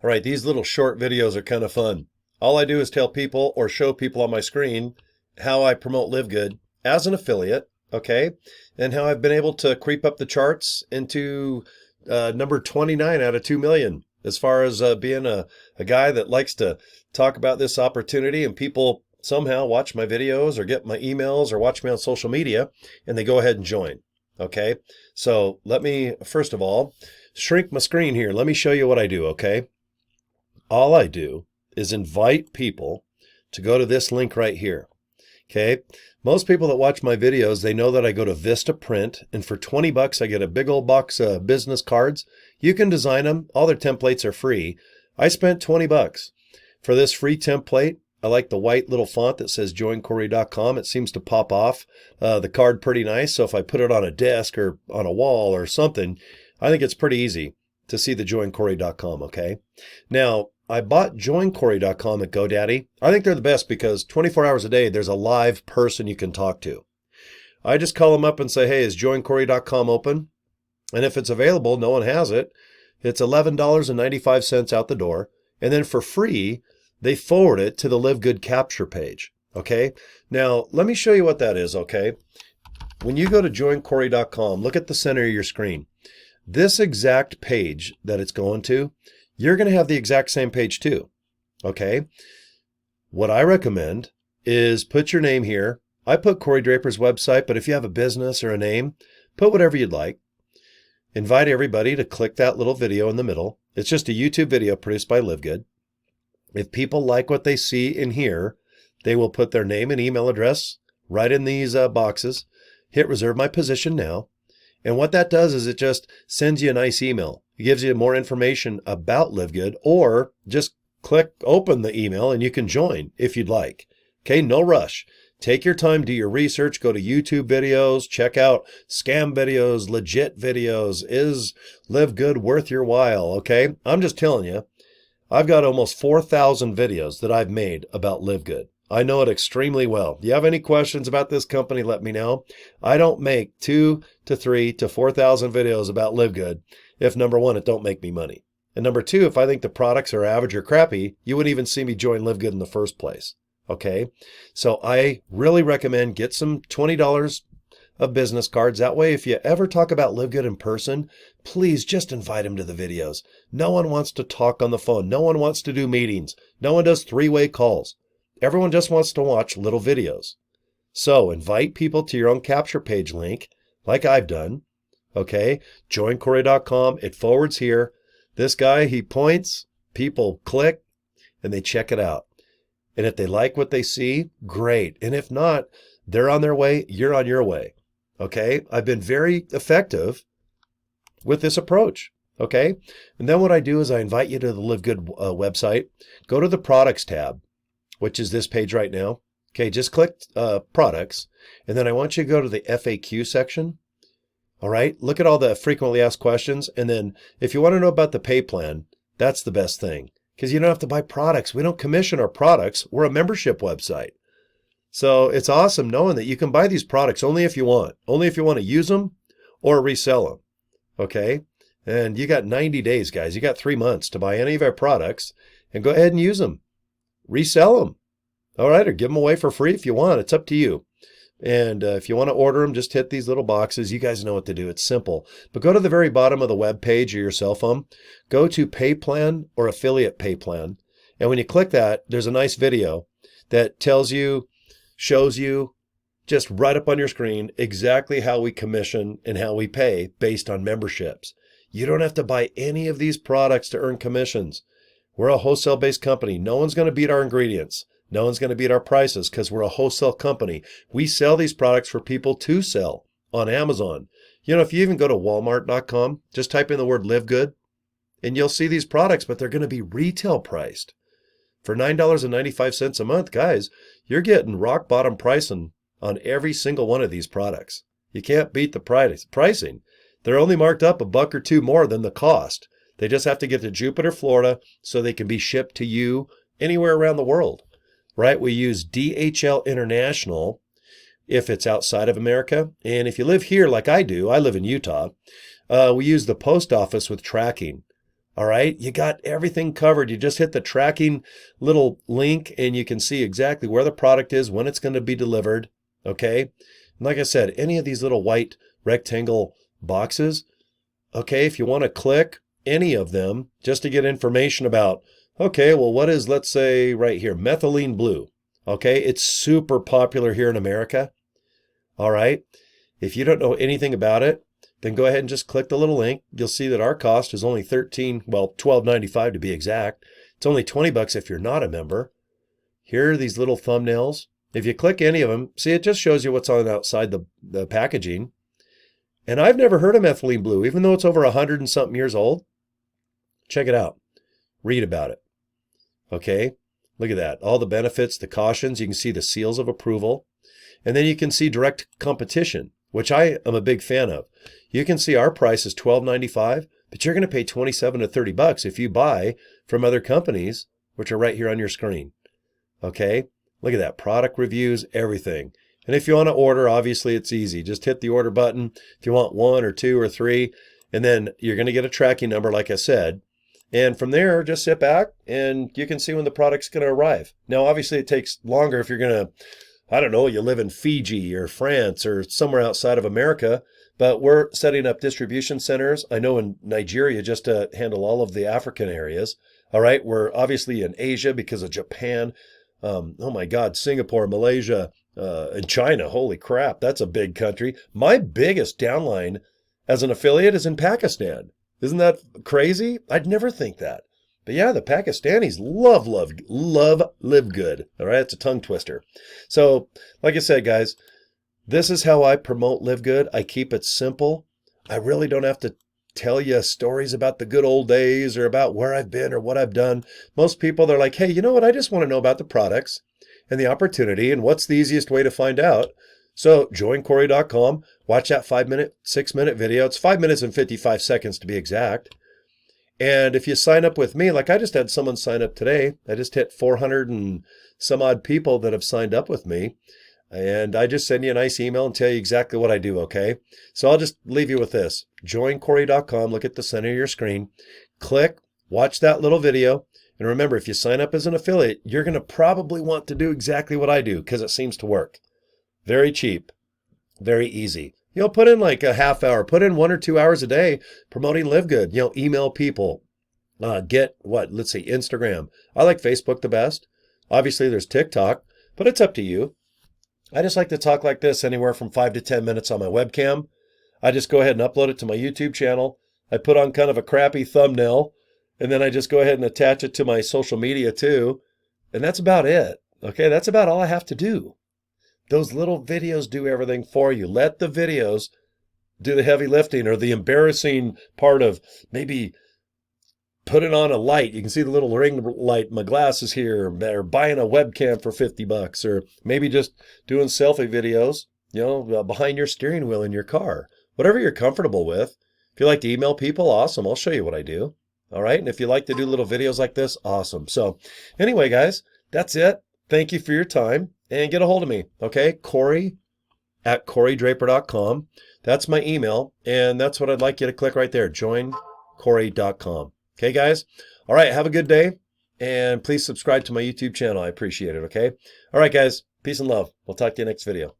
All right, these little short videos are kind of fun. All I do is tell people or show people on my screen how I promote LiveGood as an affiliate, okay? And how I've been able to creep up the charts into number 29 out of 2 million as far as being a guy that likes to talk about this opportunity, and people somehow watch my videos or get my emails or watch me on social media and they go ahead and join. Okay, so let me first of all shrink my screen here. Let me show you what I do. Okay, all I do is invite people to go to this link right here. Okay, most people that watch my videos, they know that I go to Vista Print, and for 20 bucks I get a big old box of business cards. You can design them. All their templates are free. I spent 20 bucks for this free template. I like the white little font that says joincory.com. It seems to pop off the card pretty nice. So if I put it on a desk or on a wall or something, I think it's pretty easy to see the joincory.com. Okay. Now, I bought joincory.com at GoDaddy. I think they're the best because 24 hours a day, there's a live person you can talk to. I just call them up and say, hey, is joincory.com open? And if it's available, no one has it. It's $11.95 out the door. And then for free, they forward it to the LiveGood capture page. Okay. Now, let me show you what that is. Okay. When you go to joincory.com, look at the center of your screen. This exact page that it's going to, you're going to have the exact same page too. Okay. What I recommend is put your name here. I put Cory Draper's website, but if you have a business or a name, put whatever you'd like. Invite everybody to click that little video in the middle. It's just a YouTube video produced by LiveGood. If people like what they see in here, they will put their name and email address right in these boxes. Hit reserve my position now. And what that does is it just sends you a nice email. It gives you more information about LiveGood, or just click open the email and you can join if you'd like. Okay, no rush. Take your time, do your research, go to YouTube videos, check out scam videos, legit videos. Is LiveGood worth your while? Okay, I'm just telling you, I've got almost 4,000 videos that I've made about LiveGood. I know it extremely well. Do you have any questions about this company? Let me know. I don't make 2 to 3 to 4,000 videos about LiveGood if, number one, it don't make me money. And number two, if I think the products are average or crappy, you wouldn't even see me join LiveGood in the first place. Okay. So I really recommend get some $20 of business cards. That way, if you ever talk about LiveGood in person, please just invite them to the videos. No one wants to talk on the phone. No one wants to do meetings. No one does three-way calls. Everyone just wants to watch little videos. So invite people to your own capture page link, like I've done. Okay, joincory.com. It forwards here. This guy, he points, people click, and they check it out. And if they like what they see, great. And if not, they're on their way, you're on your way. Okay, I've been very effective with this approach. Okay, and then what I do is I invite you to the LiveGood website. Go to the products tab, which is this page right now. Okay, just click products, and then I want you to go to the FAQ section. All right, look at all the frequently asked questions, and then if you want to know about the pay plan, that's the best thing, because you don't have to buy products. We don't commission our products. We're a membership website. So it's awesome knowing that you can buy these products only if you want to use them or resell them. Okay, and you got 90 days, guys. You got 3 months to buy any of our products and go ahead and use them. Resell them. All right, or give them away for free if you want. It's up to you. And if you want to order them, just hit these little boxes. You guys know what to do. It's simple. But go to the very bottom of the web page or your cell phone. Go to Pay Plan or Affiliate Pay Plan. And when you click that, there's a nice video that tells you, shows you, just right up on your screen, exactly how we commission and how we pay based on memberships. You don't have to buy any of these products to earn commissions. We're a wholesale-based company. No one's going to beat our ingredients. No one's going to beat our prices because we're a wholesale company. We sell these products for people to sell on Amazon. You know, if you even go to walmart.com, just type in the word LiveGood, and you'll see these products, but they're going to be retail priced. For $9.95 a month, guys, you're getting rock bottom pricing on every single one of these products. You can't beat the pricing. They're only marked up $1 or $2 more than the cost. They just have to get to Jupiter, Florida, so they can be shipped to you anywhere around the world, right? We use DHL International if it's outside of America. And if you live here like I do, I live in Utah, we use the post office with tracking. All right, you got everything covered. You just hit the tracking little link and you can see exactly where the product is, when it's going to be delivered. Okay. And like I said, any of these little white rectangle boxes, okay, if you want to click any of them just to get information about, okay, well, what is, let's say right here, methylene blue. Okay, it's super popular here in America. All right. If you don't know anything about it, then go ahead and just click the little link. You'll see that our cost is only $12.95 to be exact. It's only $20 if you're not a member. Here are these little thumbnails. If you click any of them, see, it just shows you what's on outside the packaging. And I've never heard of methylene blue, even though it's over 100 and something years old. Check it out. Read about it. Okay, look at that. All the benefits, the cautions. You can see the seals of approval. And then you can see direct competition, which I am a big fan of. You can see our price is $12.95, but you're going to pay $27 to $30 if you buy from other companies, which are right here on your screen. Okay, look at that. Product reviews, everything. And if you want to order, obviously it's easy. Just hit the order button if you want 1 or 2 or 3, and then you're going to get a tracking number, like I said. And from there, just sit back and you can see when the product's going to arrive. Now, obviously it takes longer if you're going to, I don't know, you live in Fiji or France or somewhere outside of America, but we're setting up distribution centers. I know in Nigeria just to handle all of the African areas. All right, we're obviously in Asia because of Japan. Oh my God, Singapore, Malaysia, and China. Holy crap, that's a big country. My biggest downline as an affiliate is in Pakistan. Isn't that crazy? I'd never think that. But yeah, the Pakistanis love LiveGood. All right, it's a tongue twister. So, like I said, guys, this is how I promote LiveGood. I keep it simple. I really don't have to tell you stories about the good old days or about where I've been or what I've done. Most people, they're like, hey, you know what? I just want to know about the products and the opportunity and what's the easiest way to find out. So joincory.com, watch that 5-minute, 6-minute video. It's 5 minutes and 55 seconds to be exact. And if you sign up with me, like I just had someone sign up today, I just hit 400 and some odd people that have signed up with me. And I just send you a nice email and tell you exactly what I do, okay? So I'll just leave you with this. Joincory.com, look at the center of your screen. Click, watch that little video. And remember, if you sign up as an affiliate, you're going to probably want to do exactly what I do because it seems to work. Very cheap, very easy. Put in like a half hour, put in 1 or 2 hours a day promoting LiveGood. Email people, let's see, Instagram. I like Facebook the best. Obviously, there's TikTok, but it's up to you. I just like to talk like this anywhere from 5 to 10 minutes on my webcam. I just go ahead and upload it to my YouTube channel. I put on kind of a crappy thumbnail, and then I just go ahead and attach it to my social media too. And that's about it. Okay, that's about all I have to do. Those little videos do everything for you. Let the videos do the heavy lifting or the embarrassing part of maybe putting on a light. You can see the little ring light. My glasses here, or buying a webcam for $50, or maybe just doing selfie videos, behind your steering wheel in your car. Whatever you're comfortable with. If you like to email people, awesome. I'll show you what I do. All right. And if you like to do little videos like this, awesome. So anyway, guys, that's it. Thank you for your time. And get a hold of me, okay? Cory at CoryDraper.com. That's my email, and that's what I'd like you to click right there, joincory.com. Okay, guys? All right, have a good day, and please subscribe to my YouTube channel. I appreciate it, okay? All right, guys, peace and love. We'll talk to you next video.